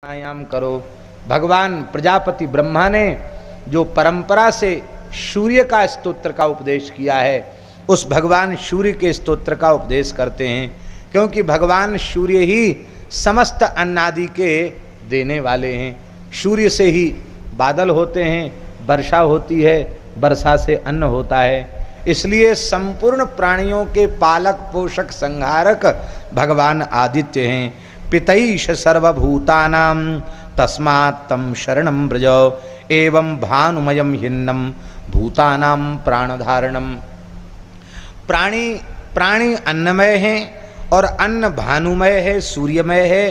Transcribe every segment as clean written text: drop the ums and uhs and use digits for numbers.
प्राणायाम करो। भगवान प्रजापति ब्रह्मा ने जो परंपरा से सूर्य का स्तोत्र का उपदेश किया है, उस भगवान सूर्य के स्तोत्र का उपदेश करते हैं, क्योंकि भगवान सूर्य ही समस्त अन्नादि के देने वाले हैं। सूर्य से ही बादल होते हैं, वर्षा होती है, वर्षा से अन्न होता है। इसलिए संपूर्ण प्राणियों के पालक पोषक संहारक भगवान आदित्य हैं। पितैष सर्वभूतानां तस्मात् तं शरणं व्रज एवं भानुमयं हिन्नं भूतानां प्राणधारणम। प्राणी अन्नमय हैं और अन्न भानुमय है, सूर्यमय है।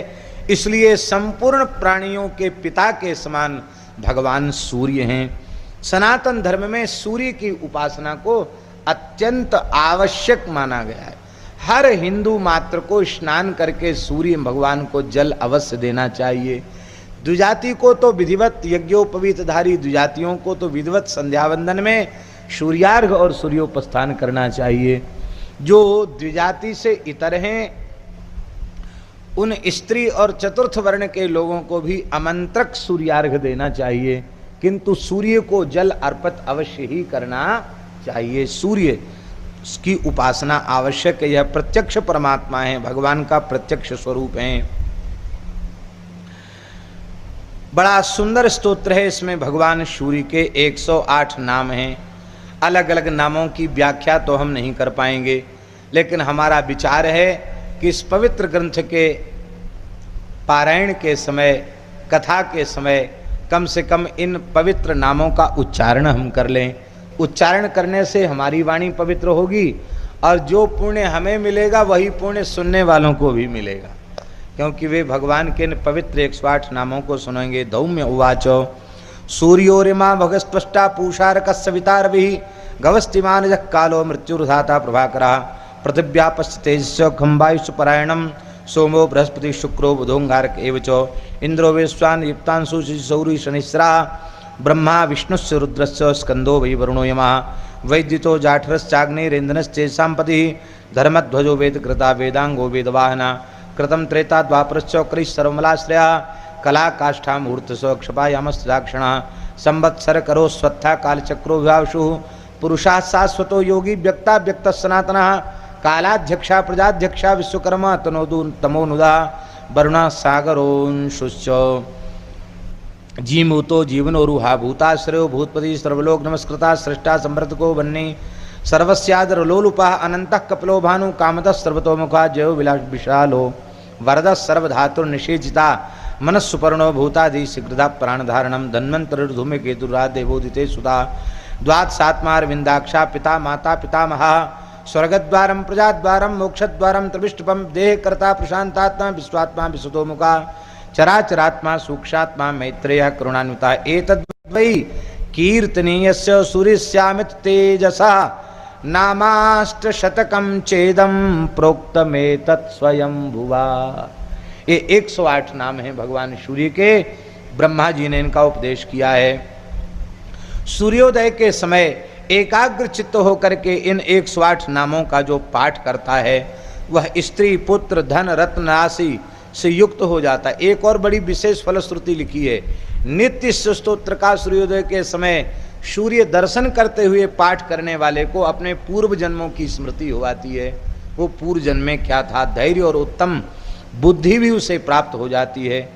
इसलिए संपूर्ण प्राणियों के पिता के समान भगवान सूर्य हैं। सनातन धर्म में सूर्य की उपासना को अत्यंत आवश्यक माना गया है। हर हिंदू मात्र को स्नान करके सूर्य भगवान को जल अवश्य देना चाहिए। द्विजाति को तो विधिवत यज्ञोपवीतधारी द्विजातियों को तो विधिवत संध्यावंदन में सूर्यार्घ और सूर्योपस्थान करना चाहिए। जो द्विजाति से इतर हैं उन स्त्री और चतुर्थ वर्ण के लोगों को भी आमंत्रक सूर्यार्घ देना चाहिए, किंतु सूर्य को जल अर्पित अवश्य ही करना चाहिए। सूर्य की उपासना आवश्यक है। यह प्रत्यक्ष परमात्मा है, भगवान का प्रत्यक्ष स्वरूप है। बड़ा सुंदर स्तोत्र है। इसमें भगवान सूर्य के 108 नाम हैं। अलग अलग नामों की व्याख्या तो हम नहीं कर पाएंगे, लेकिन हमारा विचार है कि इस पवित्र ग्रंथ के पारायण के समय, कथा के समय कम से कम इन पवित्र नामों का उच्चारण हम कर लें। उच्चारण करने से हमारी वाणी पवित्र होगी और जो पुण्य हमें मिलेगा वही पुण्य सुनने वालों को भी मिलेगा, क्योंकि वे भगवान के पवित्र 108 नामों को सुनेंगे। धौम्य उवाचो सूर्योरिमा भगस्पष्टा पूषार कस्विता रवि गवस्तिमान जः कालो मृत्युर्धाता प्रभाकरः पृथिव्यापश्च तेजस्य खंबायुष परायणम सोमो बृहस्पति शुक्रो बुधोंगारक एवच इंद्रो वेश्वान युक्तांशु सौरी शनिश्रा ब्रह्मा विष्णुस्य रुद्रस्य स्कंदो वै वरुणो यमः वैद्युतो जाठरश्चाग्निरेन्द्रश्चेषां पतिः धर्मध्वजो वेदकृता वेदांगो वेदवाहना कृतं त्रेता द्वापरश्च कृ सर्वमलाश्रया कला काष्ठा मूर्तसो क्षपायामस्त्राक्षणः संवत्सर करो स्वत्था कालचक्रो विभावशु पुरुषाः शाश्वतो योगी व्यक्ता व्यक्त सनातनः कालाध्यक्षा प्रजाध्यक्षा विश्वकर्मा तनोदू तमोनुदा वरुणः सागरोंशुश्च जीमूतो जीवनोरुहा भूताश्रयो भूतपति सर्वलोक नमस्कृता सृष्टा संवर्तको वन्नी सर्वस्यादरलोलुपा अनंतः कपिलो भानु कामतः सर्वतोमुखा जयो विलास विशालो वरदः सर्वधातुर्निषेचिता मनस्सुपर्णो भूतादि शीघ्रधा प्राणधारणम धन्वंतरिर्धूमे केतुरा देवोदिते सुधा द्वात्सात्मारविंदाक्षा पिता माता पितामहा स्वर्गद्वारम प्रजाद्वारम मोक्षद्वारम त्रिविष्टुपम देहकर्ता प्रशांतात्मा विश्वात्मा विशुद्धोमुखा चराचरात्मा सूक्षात्मा मैत्रेय करुणान्विता एतद्वै कीर्तनीयस्य सूर्यस्यामित तेजसा नामाष्टशतकं चेदं प्रोक्तमेतत् स्वयंभुवा। ये 108 नाम हैं भगवान सूर्य के। ब्रह्मा जी ने इनका उपदेश किया है। सूर्योदय के समय एकाग्र चित्त होकर के इन 108 नामों का जो पाठ करता है वह स्त्री पुत्र धन रत्न राशि से युक्त हो जाता है। एक और बड़ी विशेष फलश्रुति लिखी है। नित्य स्तोत्र का सूर्योदय के समय सूर्य दर्शन करते हुए पाठ करने वाले को अपने पूर्व जन्मों की स्मृति हो आती है। वो पूर्व जन्म में क्या था, धैर्य और उत्तम बुद्धि भी उसे प्राप्त हो जाती है,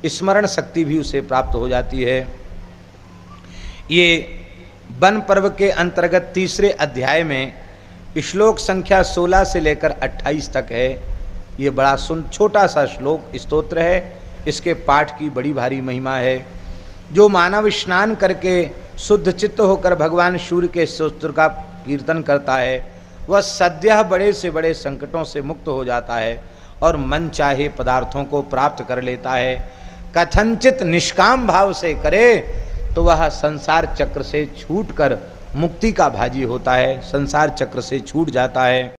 स्मरण शक्ति भी उसे प्राप्त हो जाती है। ये वन पर्व के अंतर्गत तीसरे अध्याय में श्लोक संख्या 16 से लेकर 28 तक है। ये बड़ा छोटा सा श्लोक स्तोत्र है। इसके पाठ की बड़ी भारी महिमा है। जो मानव स्नान करके शुद्ध चित्त होकर भगवान सूर्य के स्तोत्र का कीर्तन करता है वह सद्यः बड़े से बड़े संकटों से मुक्त हो जाता है और मन चाहे पदार्थों को प्राप्त कर लेता है। कथनचित निष्काम भाव से करे तो वह संसार चक्र से छूटकर मुक्ति का भागी होता है, संसार चक्र से छूट जाता है।